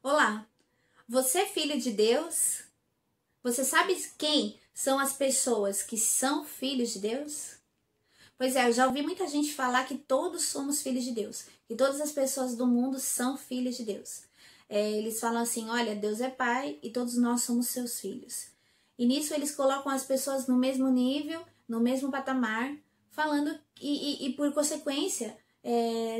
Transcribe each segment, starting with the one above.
Olá, você é filho de Deus? Você sabe quem são as pessoas que são filhos de Deus? Pois é, eu já ouvi muita gente falar que todos somos filhos de Deus, que todas as pessoas do mundo são filhos de Deus. Eles falam assim, olha, Deus é pai e todos nós somos seus filhos. E nisso eles colocam as pessoas no mesmo nível, no mesmo patamar, falando e por consequência,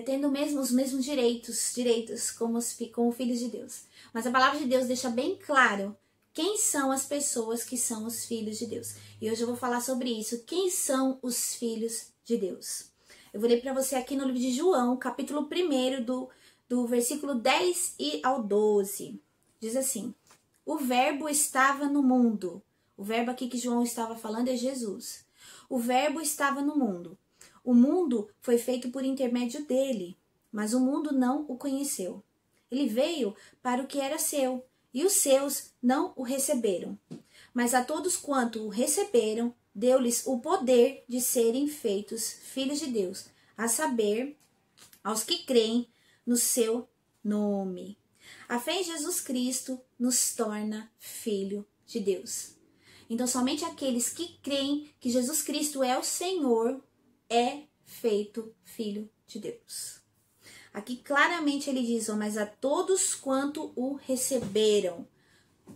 tendo os mesmos direitos como filhos de Deus. Mas a palavra de Deus deixa bem claro quem são as pessoas que são os filhos de Deus. E hoje eu vou falar sobre isso. Quem são os filhos de Deus? Eu vou ler para você aqui no livro de João, capítulo 1, do versículo 10 ao 12. Diz assim: o verbo estava no mundo. O verbo aqui que João estava falando é Jesus. O verbo estava no mundo. O mundo foi feito por intermédio dele, mas o mundo não o conheceu. Ele veio para o que era seu, e os seus não o receberam. Mas a todos quanto o receberam, deu-lhes o poder de serem feitos filhos de Deus, a saber, aos que creem no seu nome. A fé em Jesus Cristo nos torna filho de Deus. Então, somente aqueles que creem que Jesus Cristo é o Senhor é feito filho de Deus. Aqui claramente ele diz, mas a todos quanto o receberam.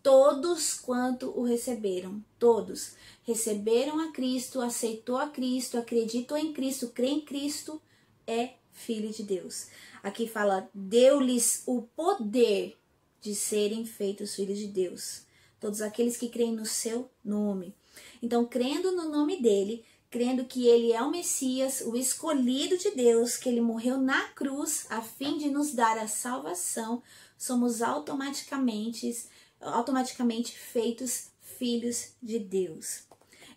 Todos quanto o receberam. Todos receberam a Cristo, aceitou a Cristo, acreditou em Cristo, crê em Cristo, é filho de Deus. Aqui fala, deu-lhes o poder de serem feitos filhos de Deus. Todos aqueles que creem no seu nome. Então, crendo no nome dele, crendo que ele é o Messias, o escolhido de Deus, que ele morreu na cruz a fim de nos dar a salvação, somos automaticamente feitos filhos de Deus.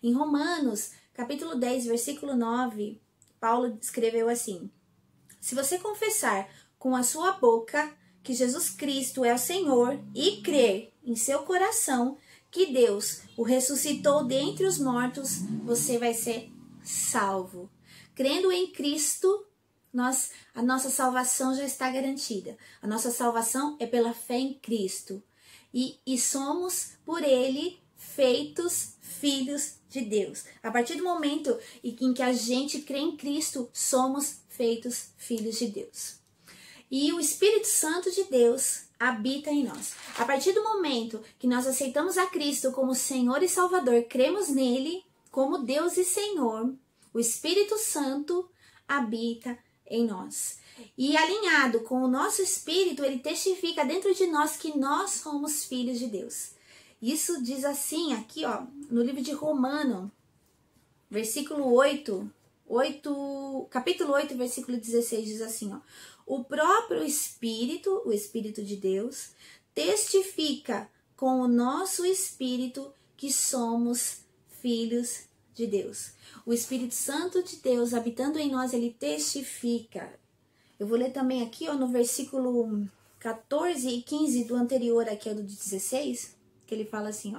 Em Romanos, capítulo 10, versículo 9, Paulo escreveu assim: se você confessar com a sua boca que Jesus Cristo é o Senhor e crer em seu coração que Deus o ressuscitou dentre os mortos, você vai ser salvo. Crendo em Cristo, a nossa salvação já está garantida. A nossa salvação é pela fé em Cristo. E somos, por ele, feitos filhos de Deus. A partir do momento em que a gente crê em Cristo, somos feitos filhos de Deus. E o Espírito Santo de Deus habita em nós. A partir do momento que nós aceitamos a Cristo como Senhor e Salvador, cremos nele como Deus e Senhor, o Espírito Santo habita em nós. E alinhado com o nosso espírito, ele testifica dentro de nós que nós somos filhos de Deus. Isso diz assim aqui, no livro de Romanos, versículo 8, capítulo 8, versículo 16, diz assim, o próprio Espírito, o Espírito de Deus, testifica com o nosso espírito que somos filhos de Deus. O Espírito Santo de Deus habitando em nós, ele testifica. Eu vou ler também aqui, no versículo 14 e 15 do anterior, aqui é do 16, que ele fala assim,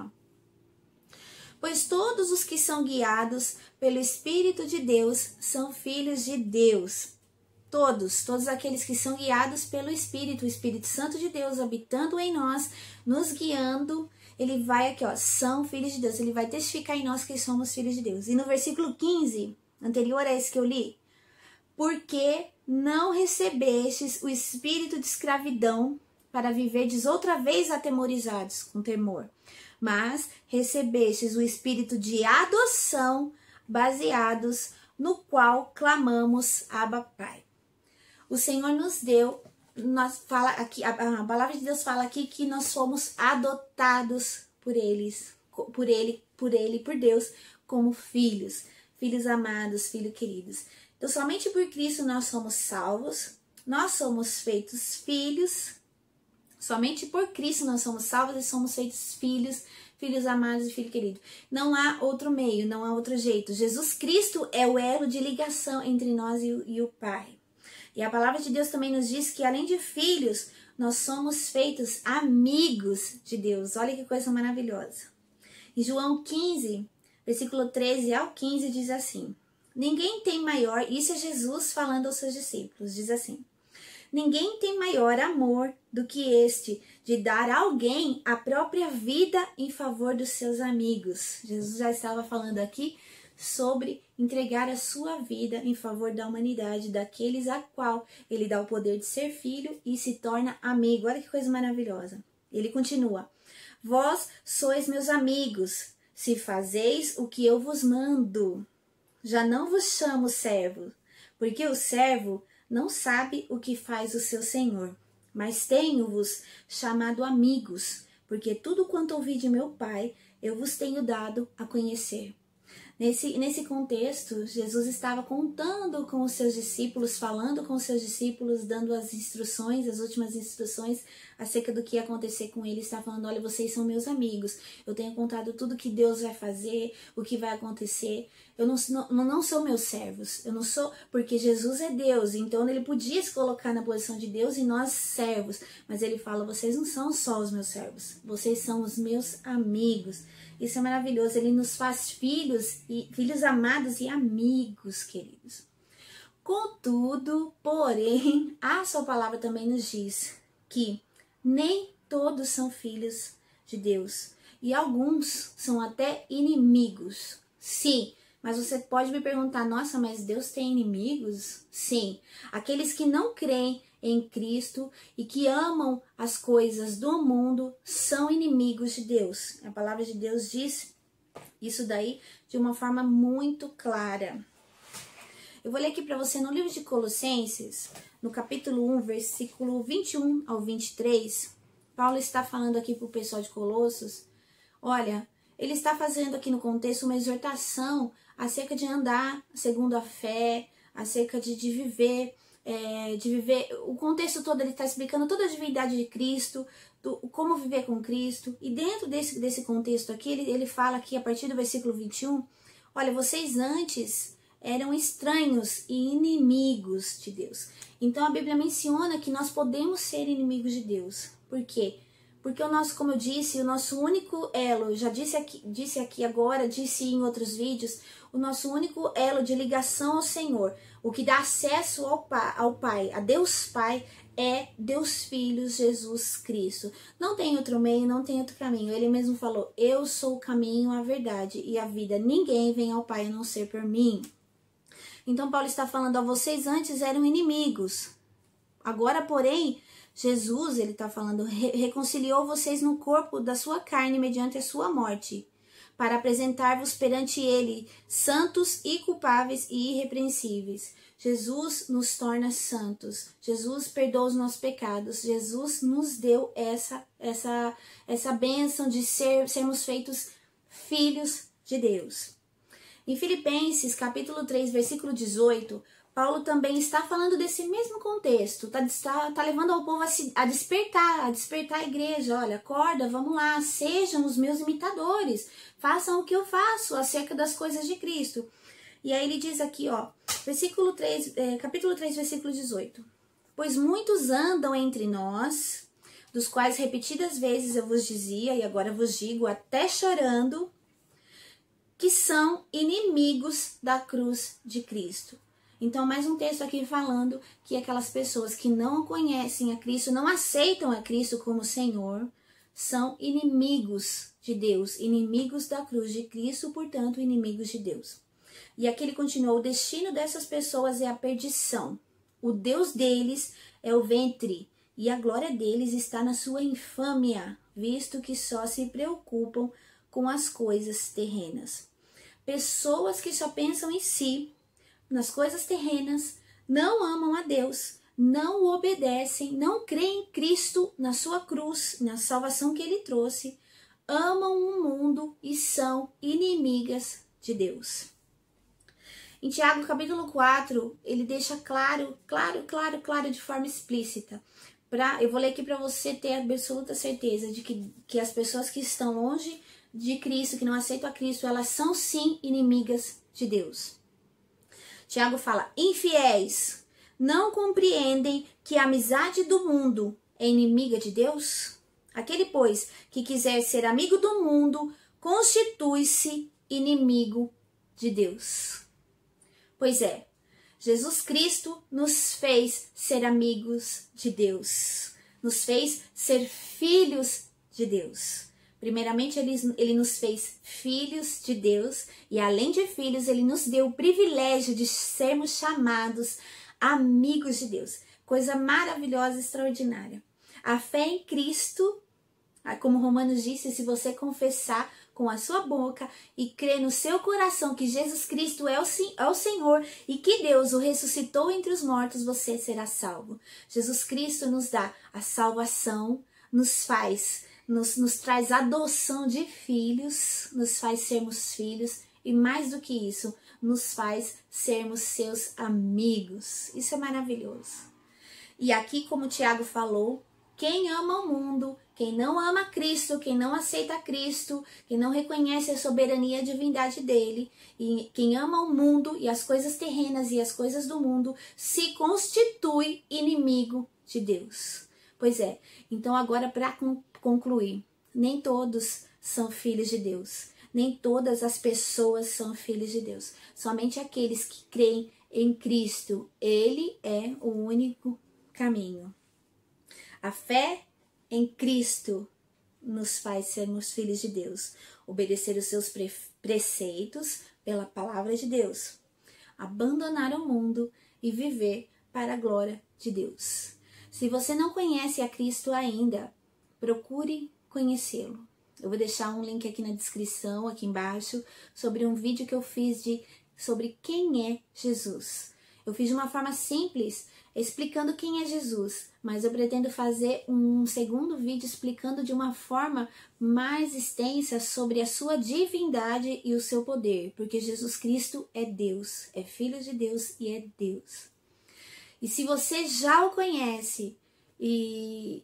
pois todos os que são guiados pelo Espírito de Deus são filhos de Deus. Todos aqueles que são guiados pelo Espírito, o Espírito Santo de Deus habitando em nós, nos guiando, ele vai aqui, são filhos de Deus, ele vai testificar em nós que somos filhos de Deus. E no versículo 15, anterior a esse que eu li, porque não recebestes o espírito de escravidão para viverdes outra vez atemorizados com temor, mas recebestes o espírito de adoção, baseados no qual clamamos Abba Pai. O Senhor nos deu, a palavra de Deus fala aqui que nós fomos adotados por Deus, como filhos amados, filhos queridos. Então, somente por Cristo nós somos salvos, nós somos feitos filhos, somente por Cristo nós somos salvos e somos feitos filhos amados e filho querido. Não há outro meio, não há outro jeito. Jesus Cristo é o elo de ligação entre nós e o Pai. E a palavra de Deus também nos diz que, além de filhos, nós somos feitos amigos de Deus. Olha que coisa maravilhosa. Em João 15, versículo 13 ao 15, diz assim: ninguém tem maior, isso é Jesus falando aos seus discípulos, diz assim: ninguém tem maior amor do que este, de dar a alguém a própria vida em favor dos seus amigos. Jesus já estava falando aqui sobre entregar a sua vida em favor da humanidade, daqueles a qual ele dá o poder de ser filho e se torna amigo. Olha que coisa maravilhosa. Ele continua: vós sois meus amigos, se fazeis o que eu vos mando. Já não vos chamo servo, porque o servo não sabe o que faz o seu senhor. Mas tenho-vos chamado amigos, porque tudo quanto ouvi de meu Pai, eu vos tenho dado a conhecer. Nesse contexto, Jesus estava contando com os seus discípulos, falando com os seus discípulos, dando as instruções, as últimas instruções acerca do que ia acontecer com eles. Está falando: olha, vocês são meus amigos, eu tenho contado tudo que Deus vai fazer, o que vai acontecer. Eu não sou meus servos, eu não sou, porque Jesus é Deus, então ele podia se colocar na posição de Deus e nós servos. Mas ele fala: vocês não são só os meus servos, vocês são os meus amigos. Isso é maravilhoso, ele nos faz filhos, e filhos amados e amigos, queridos. Contudo, porém, a sua palavra também nos diz que nem todos são filhos de Deus, e alguns são até inimigos. Sim, mas você pode me perguntar: nossa, mas Deus tem inimigos? Sim, aqueles que não creem em Cristo e que amam as coisas do mundo são inimigos de Deus. A palavra de Deus diz isso daí de uma forma muito clara. Eu vou ler aqui para você no livro de Colossenses, no capítulo 1, versículo 21 ao 23. Paulo está falando aqui para o pessoal de Colossos. Olha, ele está fazendo aqui no contexto uma exortação acerca de andar segundo a fé, acerca de viver o contexto todo. Ele está explicando toda a divindade de Cristo, como viver com Cristo. E dentro desse contexto aqui, ele fala aqui a partir do versículo 21, olha, vocês antes eram estranhos e inimigos de Deus. Então a Bíblia menciona que nós podemos ser inimigos de Deus. Por quê? Porque o nosso, como eu disse, o nosso único elo, já disse aqui agora, disse em outros vídeos, o nosso único elo de ligação ao Senhor, o que dá acesso ao Pai, a Deus Pai, é Deus Filho, Jesus Cristo. Não tem outro meio, não tem outro caminho. Ele mesmo falou: eu sou o caminho, a verdade e a vida. Ninguém vem ao Pai a não ser por mim. Então Paulo está falando: a vocês antes eram inimigos. Agora, porém, Jesus, ele está falando, reconciliou vocês no corpo da sua carne mediante a sua morte, para apresentar-vos perante ele santos, culpáveis e irrepreensíveis. Jesus nos torna santos. Jesus perdoa os nossos pecados. Jesus nos deu essa bênção de sermos feitos filhos de Deus. Em Filipenses, capítulo 3, versículo 18, Paulo também está falando desse mesmo contexto, tá levando ao povo a despertar a igreja. Olha, acorda, vamos lá, sejam os meus imitadores, façam o que eu faço acerca das coisas de Cristo. E aí ele diz aqui, ó, capítulo 3, versículo 18. Pois muitos andam entre nós, dos quais repetidas vezes eu vos dizia, e agora vos digo, até chorando, que são inimigos da cruz de Cristo. Então, mais um texto aqui falando que aquelas pessoas que não conhecem a Cristo, não aceitam a Cristo como Senhor, são inimigos de Deus, inimigos da cruz de Cristo, portanto, inimigos de Deus. E aqui ele continuou: o destino dessas pessoas é a perdição. O Deus deles é o ventre, e a glória deles está na sua infâmia, visto que só se preocupam com as coisas terrenas. Pessoas que só pensam em si, nas coisas terrenas, não amam a Deus, não o obedecem, não creem em Cristo, na sua cruz, na salvação que ele trouxe, amam o mundo e são inimigas de Deus. Em Tiago, capítulo 4, ele deixa claro, de forma explícita. Eu vou ler aqui para você ter absoluta certeza de que as pessoas que estão longe de Cristo, que não aceitam a Cristo, elas são sim inimigas de Deus. Tiago fala: infiéis, não compreendem que a amizade do mundo é inimiga de Deus? Aquele, pois, que quiser ser amigo do mundo, constitui-se inimigo de Deus. Pois é, Jesus Cristo nos fez ser amigos de Deus. nos fez ser filhos de Deus. Primeiramente, ele nos fez filhos de Deus e, além de filhos, ele nos deu o privilégio de sermos chamados amigos de Deus. Coisa maravilhosa, extraordinária. A fé em Cristo, como Romanos disse, se você confessar com a sua boca e crer no seu coração que Jesus Cristo é o Senhor e que Deus o ressuscitou entre os mortos, você será salvo. Jesus Cristo nos dá a salvação, nos traz adoção de filhos, nos faz sermos filhos e, mais do que isso, nos faz sermos seus amigos. Isso é maravilhoso. E aqui, como o Tiago falou, quem ama o mundo, quem não ama Cristo, quem não aceita Cristo, quem não reconhece a soberania e a divindade dele, e quem ama o mundo e as coisas terrenas e as coisas do mundo, se constitui inimigo de Deus. Pois é, então agora para concluir, nem todos são filhos de Deus, nem todas as pessoas são filhos de Deus, somente aqueles que creem em Cristo, ele é o único caminho. A fé em Cristo nos faz sermos filhos de Deus, obedecer os seus preceitos pela palavra de Deus, abandonar o mundo e viver para a glória de Deus. Se você não conhece a Cristo ainda, procure conhecê-lo. Eu vou deixar um link aqui na descrição, aqui embaixo, sobre um vídeo que eu fiz sobre quem é Jesus. Eu fiz de uma forma simples, explicando quem é Jesus, mas eu pretendo fazer um segundo vídeo explicando de uma forma mais extensa sobre a sua divindade e o seu poder, porque Jesus Cristo é Deus, é Filho de Deus e é Deus. E se você já o conhece e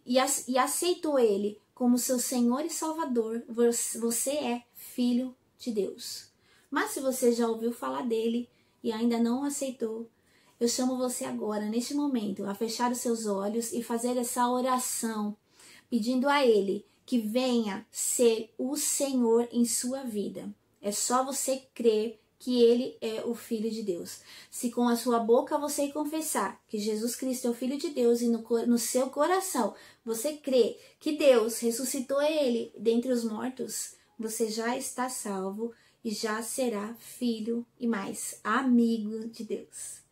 aceitou Ele como seu Senhor e Salvador, você é filho de Deus. Mas se você já ouviu falar dele e ainda não o aceitou, eu chamo você agora, neste momento, a fechar os seus olhos e fazer essa oração, pedindo a Ele que venha ser o Senhor em sua vida. É só você crer que Ele é o Filho de Deus. Se com a sua boca você confessar que Jesus Cristo é o Filho de Deus e no seu coração você crê que Deus ressuscitou Ele dentre os mortos, você já está salvo e já será filho e mais amigo de Deus.